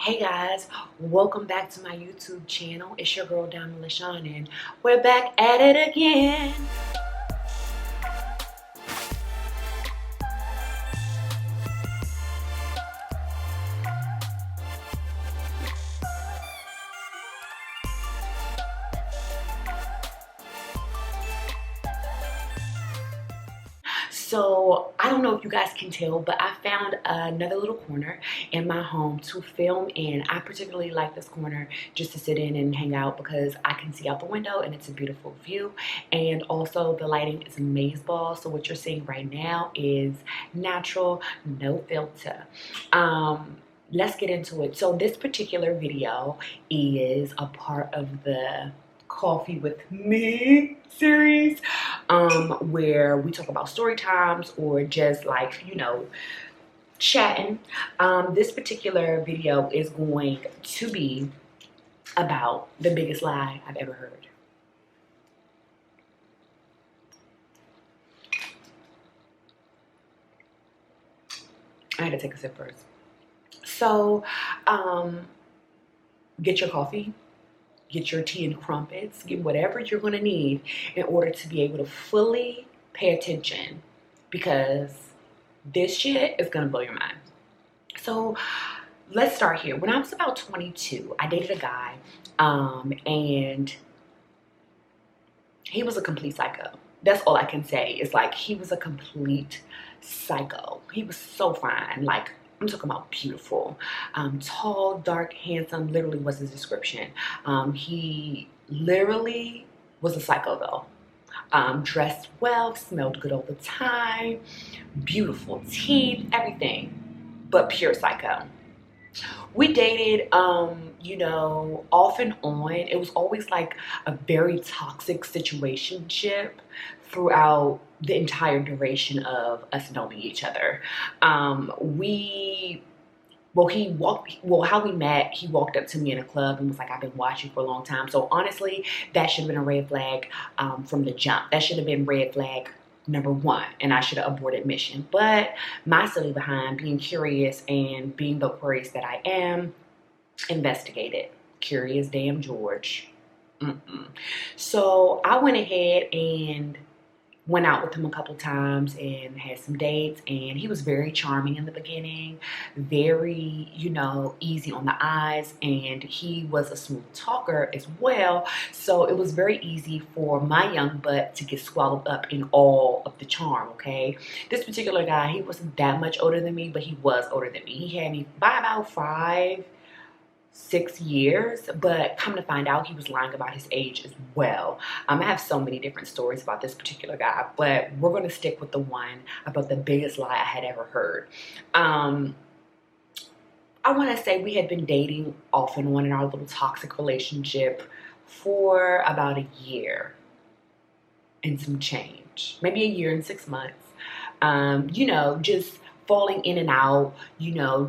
Hey guys, welcome back to my YouTube channel. It's your girl Diamond LaShawn and we're back at it again. So I don't know if you guys can tell, but I found another little corner in my home to film in. I particularly like this corner just to sit in and hang out because I can see out the window and it's a beautiful view. And also the lighting is amazeballs. So what you're seeing right now is natural, no filter. Let's get into it. So this particular video is a part of the Coffee with Me series, where we talk about story times or just like, chatting. This particular video is going to be about the biggest lie I've ever heard. I had to take a sip first. So, get your coffee, get your tea and crumpets, get whatever you're gonna need in order to be able to fully pay attention, because this shit is gonna blow your mind. So let's start here. When I was about 22, I dated a guy, and he was a complete psycho. That's all I can say. Is like, he was a complete psycho. He was so fine. Like, I'm talking about beautiful. Tall, dark, handsome, literally was his description. He literally was a psycho though. Dressed well, smelled good all the time, beautiful teeth, everything, but pure psycho. We dated, off and on. It was always like a very toxic situationship throughout the entire duration of us knowing each other. How we met, he walked up to me in a club and was like, I've been watching for a long time. So honestly, that should have been a red flag from the jump. That should have been red flag number one, and I should have aborted mission. But my silly behind, being curious and being the Aquarius that I am, investigated. Curious damn George. So I went ahead and went out with him a couple times and had some dates, and he was very charming in the beginning, very, easy on the eyes, and he was a smooth talker as well. So it was very easy for my young butt to get swallowed up in all of the charm, okay? This particular guy, he wasn't that much older than me, but he was older than me. He had me by about 5-6 years, but come to find out, he was lying about his age as well. I have so many different stories about this particular guy, but we're going to stick with the one about the biggest lie I had ever heard. I want to say we had been dating off and on in our little toxic relationship for about a year and some change, maybe a year and 6 months. Just falling in and out,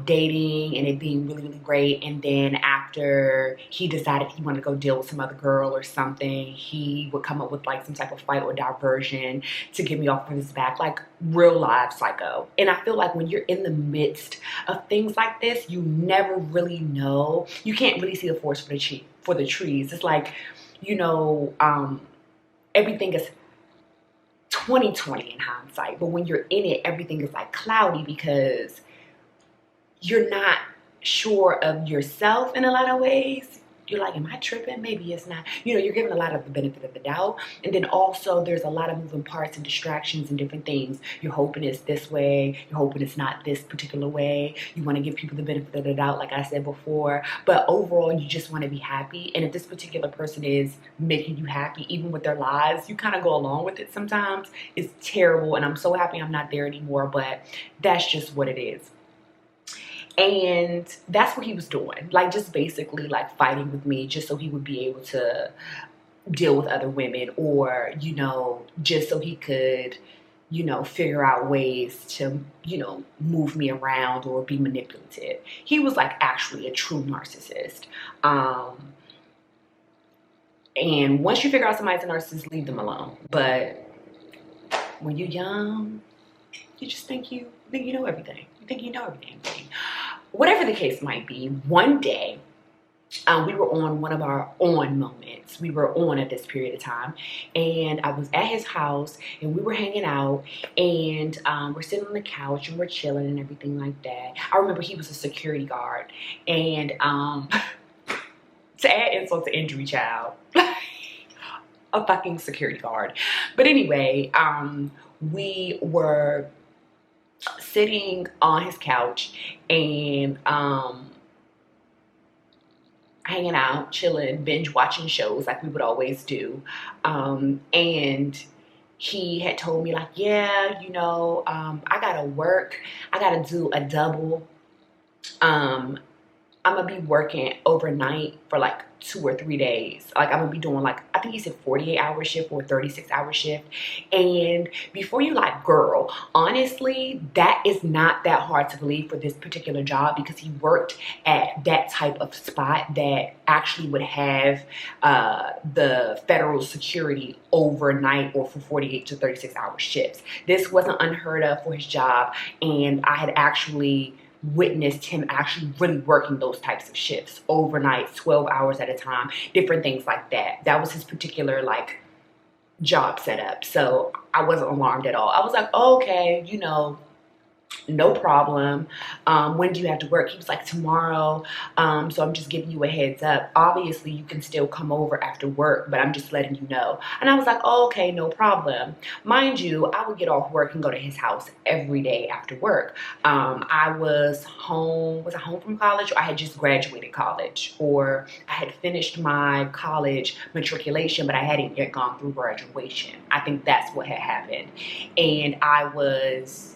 dating and it being really, really great. And then after he decided he wanted to go deal with some other girl or something, he would come up with like some type of fight or diversion to get me off of his back, like real live psycho. And I feel like when you're in the midst of things like this, you never really know. You can't really see the forest for the trees. It's like, everything is 2020 in hindsight, but when you're in it, everything is like cloudy because you're not sure of yourself in a lot of ways. You're like, am I tripping? Maybe it's not. You're given a lot of the benefit of the doubt. And then also there's a lot of moving parts and distractions and different things. You're hoping it's this way. You're hoping it's not this particular way. You want to give people the benefit of the doubt, like I said before. But overall, you just want to be happy. And if this particular person is making you happy, even with their lies, you kind of go along with it sometimes. It's terrible. And I'm so happy I'm not there anymore. But that's just what it is. And that's what he was doing, like just basically like fighting with me just so he would be able to deal with other women, or, just so he could, figure out ways to, move me around or be manipulative. He was like actually a true narcissist. And once you figure out somebody's a narcissist, leave them alone. But when you're young, you just think you know everything. You think you know everything. whatever the case might be, one day, we were on one of our on moments. We were on at this period of time, and I was at his house, and we were hanging out, and we're sitting on the couch, and we're chilling and everything like that. I remember he was a security guard, and to add insult to injury, child, a fucking security guard. But anyway, we were sitting on his couch, and hanging out, chilling, binge watching shows like we would always do. And he had told me like, yeah, you know, I gotta work. I gotta do a double. I'm gonna be working overnight for like 2 or 3 days. Like I'm gonna be doing like, I think he said 48-hour shift or 36-hour shift. And before you like, girl, honestly, that is not that hard to believe for this particular job, because he worked at that type of spot that actually would have the federal security overnight or for 48 to 36-hour shifts. This wasn't unheard of for his job, and I had actually witnessed him actually really working those types of shifts overnight, 12 hours at a time, different things like that. That was his particular like job setup. So I wasn't alarmed at all. I was like, oh, okay, you know, no problem. When do you have to work? He was like, tomorrow. So I'm just giving you a heads up. Obviously, you can still come over after work, but I'm just letting you know. And I was like, oh, okay, no problem. Mind you, I would get off work and go to his house every day after work. I was home. Was I home from college? Or I had just graduated college, or I had finished my college matriculation, but I hadn't yet gone through graduation. I think that's what had happened. And I was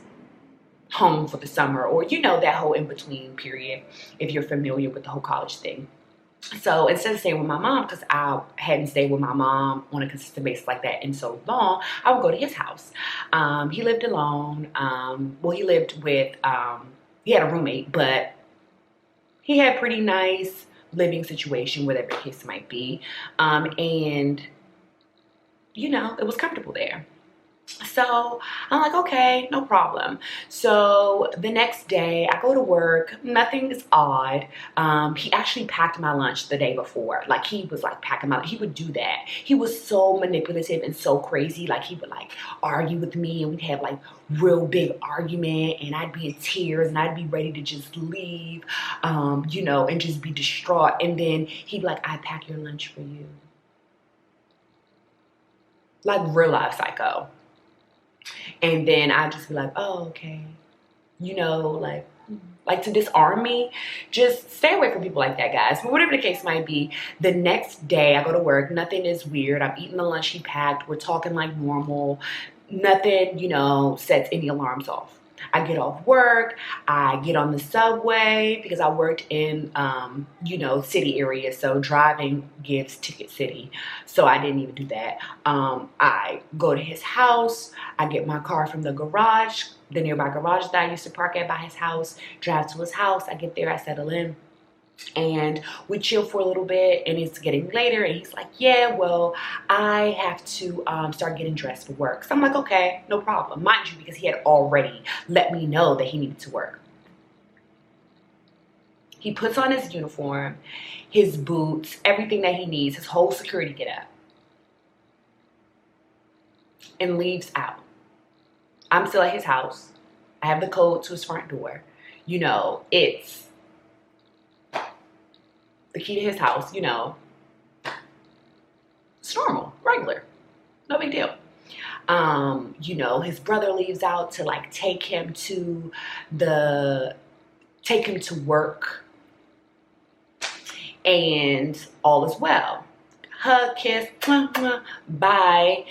home for the summer, or you know, that whole in-between period, if you're familiar with the whole college thing. So instead of staying with my mom, because I hadn't stayed with my mom on a consistent basis like that in so long, I would go to his house. He lived alone. Well, he lived with, he had a roommate, but he had pretty nice living situation, whatever the case might be. And, you know, it was comfortable there. So I'm like, okay, no problem. So the next day I go to work, nothing is odd. He actually packed my lunch the day before. Like he was like packing my, he would do that. He was so manipulative and so crazy. Like he would like argue with me, and we'd have like real big argument, and I'd be in tears, and I'd be ready to just leave, you know, and just be distraught. And then he'd be like, I pack your lunch for you. Like real life psycho. And then I just be like, oh, okay. You know, like to disarm me. Just stay away from people like that, guys. But whatever the case might be, the next day I go to work. Nothing is weird. I'm eating the lunch he packed. We're talking like normal. Nothing, you know, sets any alarms off. I get off work, I get on the subway, because I worked in, you know, city areas, so driving gives Ticket City, so I didn't even do that. I go to his house, I get my car from the garage, the nearby garage that I used to park at by his house, drive to his house, I get there, I settle in. And we chill for a little bit, and it's getting later, and he's like, yeah, well, I have to start getting dressed for work. So I'm like, okay, no problem. Mind you, because he had already let me know that he needed to work. He puts on his uniform, his boots, everything that he needs, his whole security getup, and leaves out. I'm still at his house. I have the code to his front door. You know, it's the key to his house, you know, it's normal, regular, no big deal. You know, his brother leaves out to like take him to work, and all is well. Hug, kiss, bye.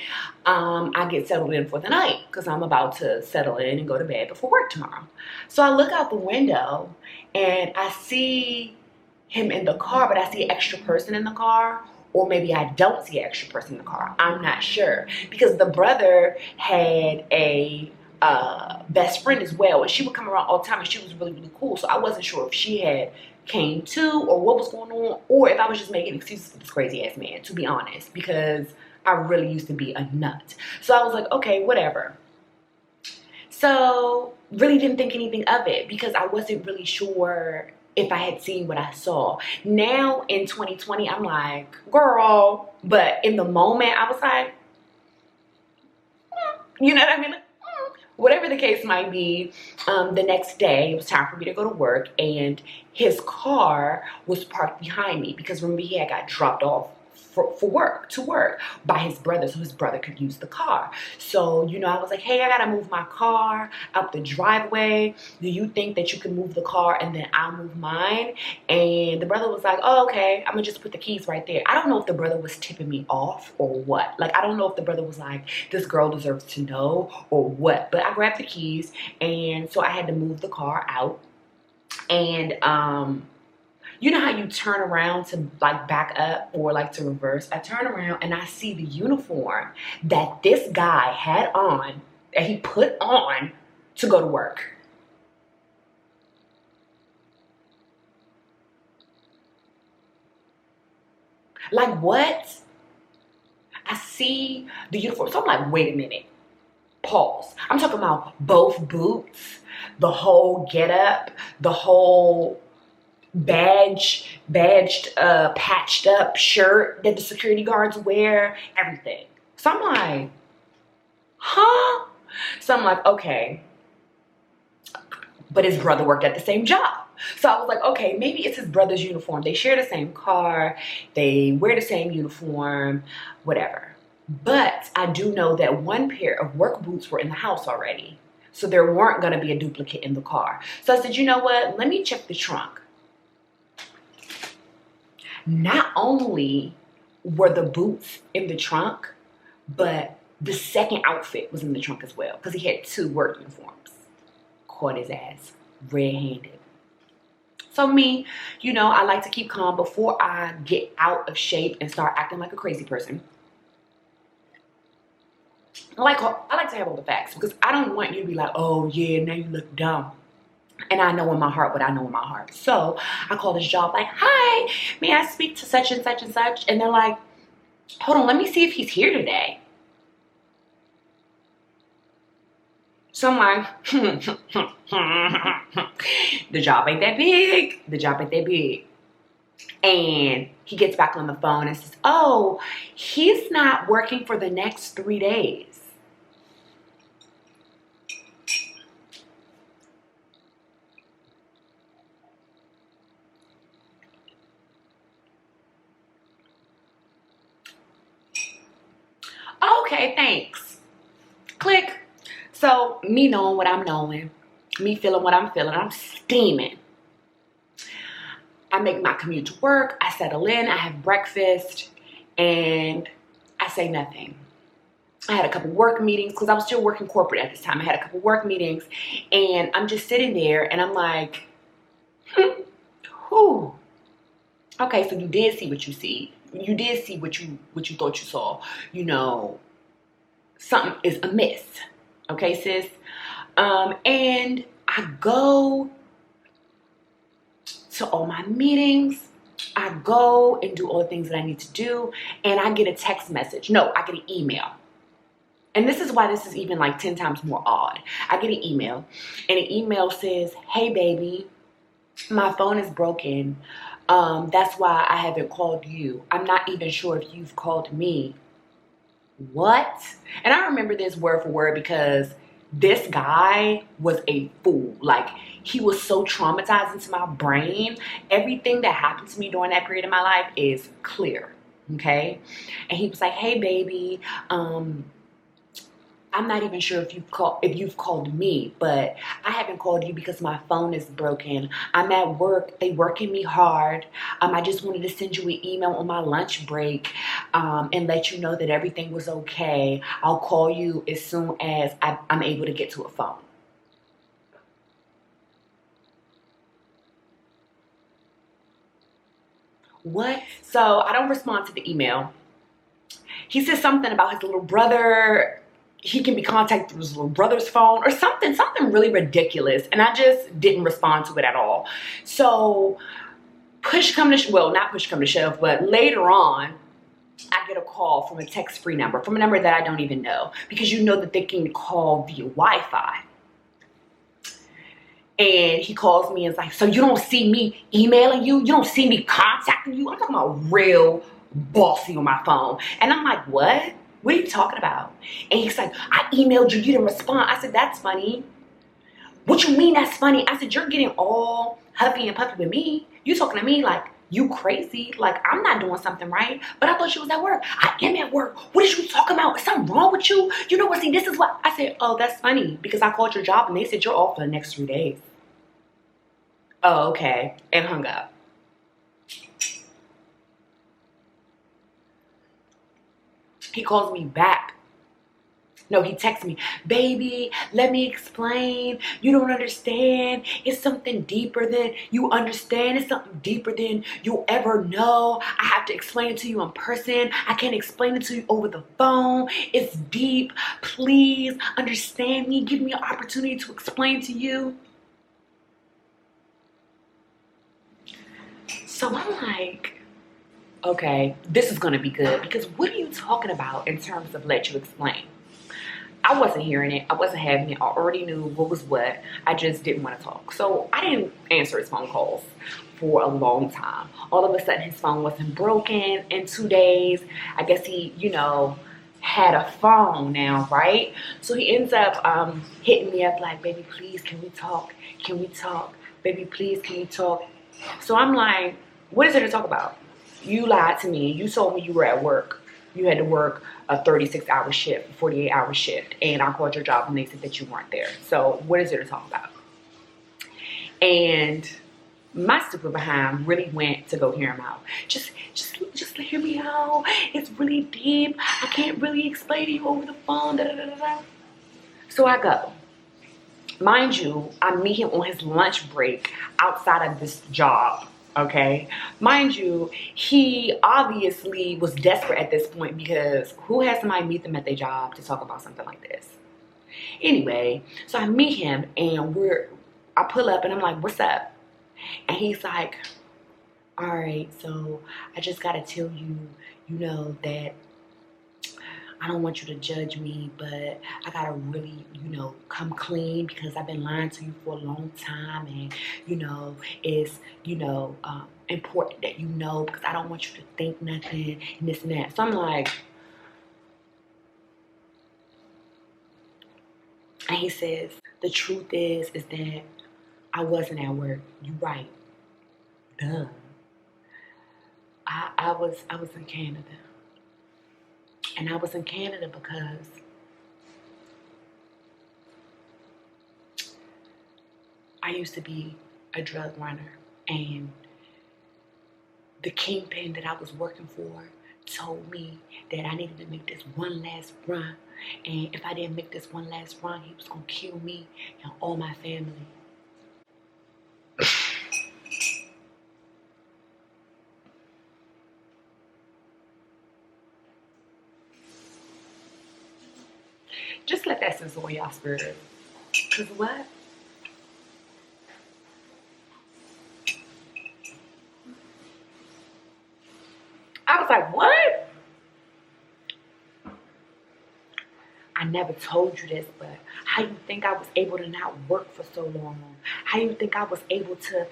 I get settled in for the night, because I'm about to settle in and go to bed before work tomorrow. So I look out the window, and I see him in the car, but I see an extra person in the car, or maybe I don't see an extra person in the car. I'm not sure, because the brother had a best friend as well, and she would come around all the time, and she was really, really cool. So I wasn't sure if she had came to, or what was going on, or if I was just making excuses for this crazy ass man, to be honest, because I really used to be a nut. So I was like, okay, whatever. So really didn't think anything of it because I wasn't really sure if I had seen what I saw. Now in 2020, I'm like, girl, but in the moment I was like, you know what I mean? Whatever the case might be, the next day it was time for me to go to work, and his car was parked behind me because remember he had got dropped off for work to work by his brother so his brother could use the car. So I was like, hey, I gotta move my car out the driveway. Do you think that you can move the car and then I'll move mine? And the brother was like, oh, okay, I'm gonna just put the keys right there. I don't know if the brother was tipping me off or what. Like, I don't know if the brother was like, this girl deserves to know or what, but I grabbed the keys, and so I had to move the car out. And you know how you turn around to like back up or like to reverse? I turn around and I see the uniform that this guy had on, that he put on to go to work. Like, what? I see the uniform. So I'm like, wait a minute. Pause. I'm talking about both boots, the whole getup, the whole badged, patched up shirt that the security guards wear, everything. So I'm like, huh? So I'm like, okay. But his brother worked at the same job. So I was like, okay, maybe it's his brother's uniform. They share the same car. They wear the same uniform, whatever. But I do know that one pair of work boots were in the house already. So there weren't going to be a duplicate in the car. So I said, you know what? Let me check the trunk. Not only were the boots in the trunk, but the second outfit was in the trunk as well because he had 2 work uniforms. Caught his ass red-handed. So me, I like to keep calm before I get out of shape and start acting like a crazy person. I like to have all the facts because I don't want you to be like, oh yeah, now you look dumb. And I know in my heart what I know in my heart. So I call this job like, hi, may I speak to such and such and such? And they're like, hold on, let me see if he's here today. So I'm like, the job ain't that big. The job ain't that big. And he gets back on the phone and says, oh, he's not working for the next 3 days. Okay, thanks. Click. So me knowing what I'm knowing, me feeling what I'm feeling, I'm steaming. I make my commute to work, I settle in, I have breakfast, and I say nothing. I had a couple work meetings because I was still working corporate at this time. I had a couple work meetings, and I'm just sitting there and I'm like, whew. Okay, so you did see what you see. You did see what you thought you saw. Something is amiss. Okay, sis? And I go to all my meetings. I go and do all the things that I need to do. And I get a text message. No, I get an email. And this is why this is even like 10 times more odd. I get an email. And the email says, hey, baby, my phone is broken. That's why I haven't called you. I'm not even sure if you've called me. What? And I remember this word for word because this guy was a fool. Like, he was so traumatized into my brain. Everything that happened to me during that period of my life is clear. Okay? And he was like, hey, baby, I'm not even sure if you've called me, but I haven't called you because my phone is broken. I'm at work. They working me hard. I just wanted to send you an email on my lunch break and let you know that everything was okay. I'll call you as soon as I'm able to get to a phone. What? So I don't respond to the email. He says something about his little brother. He can be contacted through his little brother's phone or something really ridiculous. And I just didn't respond to it at all. So not push come to shove, but later on, I get a call from a text-free number, from a number that I don't even know, because you know that they can call via Wi-Fi. And he calls me and is like, so you don't see me emailing you? You don't see me contacting you? I'm talking about real bossy on my phone. And I'm like, what? What are you talking about? And he's like, I emailed you, you didn't respond. I said, that's funny. What you mean that's funny? I said, you're getting all huffy and puffy with me. You talking to me like you crazy. Like I'm not doing something right. But I thought you was at work. I am at work. What is you talking about? Is something wrong with you? You know what? See, this is what I said. Oh, that's funny because I called your job and they said you're off for the next 3 days. Oh, okay. And hung up. He calls me back. No, he texts me, baby, let me explain. You don't understand. It's something deeper than you understand. It's something deeper than you'll ever know. I have to explain it to you in person. I can't explain it to you over the phone. It's deep. Please understand me. Give me an opportunity to explain to you. So I'm like, okay, this is going to be good because what are you talking about in terms of let you explain? I wasn't hearing it. I wasn't having it. I already knew what was what. I just didn't want to talk. So I didn't answer his phone calls for a long time. All of a sudden, his phone wasn't broken in 2 days. I guess he, had a phone now, right? So he ends up hitting me up like, baby, please, can we talk? Can we talk? Baby, please, can we talk? So I'm like, what is there to talk about? You lied to me. You told me you were at work. You had to work a 36-hour shift, 48-hour shift, and I called your job and they said that you weren't there. So what is there to talk about? And my stupid behind really went to go hear him out. Just hear me out. It's really deep. I can't really explain to you over the phone. Da, da, da, da. So I go. Mind you, I meet him on his lunch break outside of this job. Okay, mind you, he obviously was desperate at this point because who has somebody meet them at their job to talk about something like this? Anyway, so I meet him and I pull up and I'm like, what's up? And he's like, all right, so I just gotta tell you, that I don't want you to judge me, but I gotta really, come clean because I've been lying to you for a long time, and it's important that you know because I don't want you to think nothing and this and that. So I'm like, and he says, the truth is that I wasn't at work. You right. Duh. I was in Canada. And I was in Canada because I used to be a drug runner. And the kingpin that I was working for told me that I needed to make this one last run. And if I didn't make this one last run, he was going to kill me and all my family. Just let that sizzle on y'all spirit. Because what? I was like, what? I never told you this, but how you think I was able to not work for so long? How you think I was able to,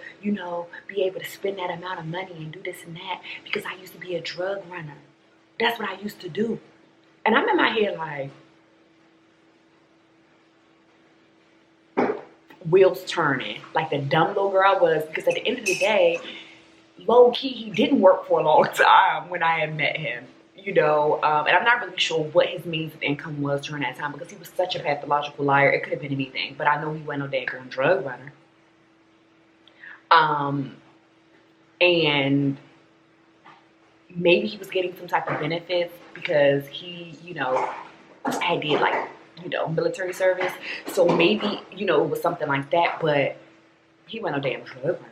be able to spend that amount of money and do this and that? Because I used to be a drug runner. That's what I used to do. And I'm in my head like, wheels turning, like the dumb little girl I was, because at the end of the day, low key, he didn't work for a long time when I had met him, and I'm not really sure what his means of income was during that time because he was such a pathological liar. It could have been anything, but I know he wasn't no daggone drug runner. And maybe he was getting some type of benefits because he, had did like, military service. So maybe, it was something like that, but he wasn't no damn drug runner.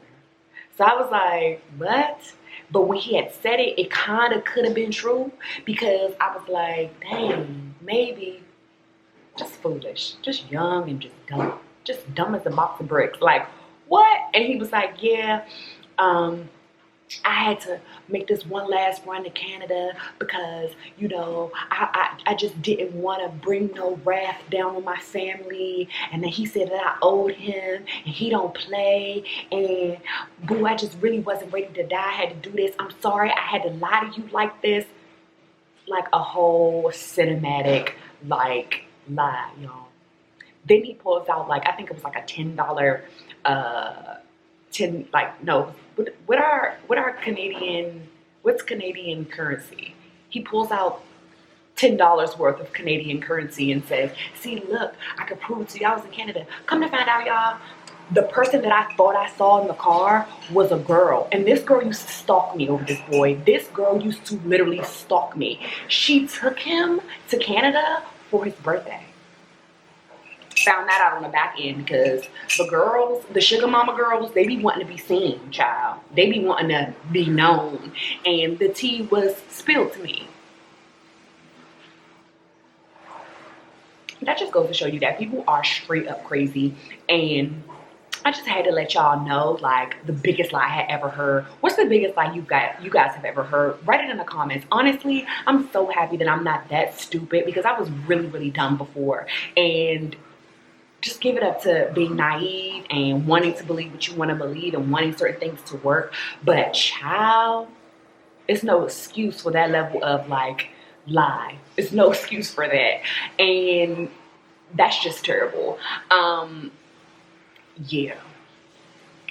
So I was like, what? But when he had said it, it kind of could have been true because I was like, dang, maybe just foolish, just young and just dumb as a box of bricks. Like, what? And he was like, yeah, I had to make this one last run to Canada because, you know, I just didn't want to bring no wrath down on my family. And then he said that I owed him and he don't play. And boo, I just really wasn't ready to die. I had to do this. I'm sorry I had to lie to you like this. Like a whole cinematic, like, lie, y'all. Then he pulls out, like, I think it was like a $10, what our Canadian, what's Canadian currency? He pulls out $10 worth of Canadian currency and says, see, look, I could prove it to you. I was in Canada. Come to find out, y'all, the person that I thought I saw in the car was a girl. And this girl used to stalk me over this boy. This girl used to literally stalk me. She took him to Canada for his birthday. Found that out on the back end because the girls, the sugar mama girls, they be wanting to be seen, child. They be wanting to be known. And the tea was spilled to me. That just goes to show you that people are straight up crazy. And I just had to let y'all know, like, the biggest lie I had ever heard. What's the biggest lie you guys have ever heard? Write it in the comments. Honestly, I'm so happy that I'm not that stupid because I was really, really dumb before. And just give it up to being naive and wanting to believe what you want to believe and wanting certain things to work. But child, it's no excuse for that level of like lie. It's no excuse for that. And that's just terrible. Yeah.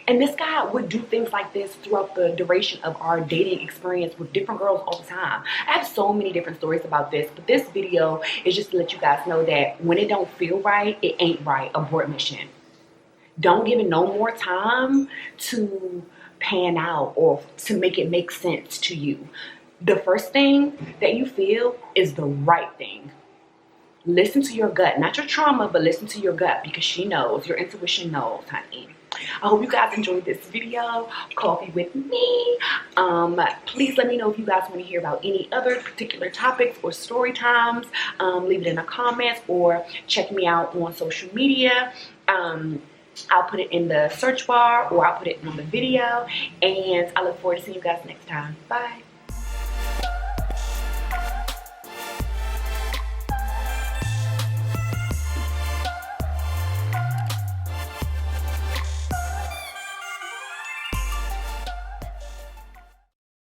And this guy would do things like this throughout the duration of our dating experience with different girls all the time. I have so many different stories about this, but this video is just to let you guys know that when it don't feel right, it ain't right. Abort mission. Don't give it no more time to pan out or to make it make sense to you. The first thing that you feel is the right thing. Listen to your gut, not your trauma, but listen to your gut because she knows, your intuition knows, honey. I hope you guys enjoyed this video, Coffee with me. Please let me know if you guys want to hear about any other particular topics or story times. Leave it in the comments or check me out on social media. I'll put it in the search bar or I'll put it on the video. And I look forward to seeing you guys next time. Bye.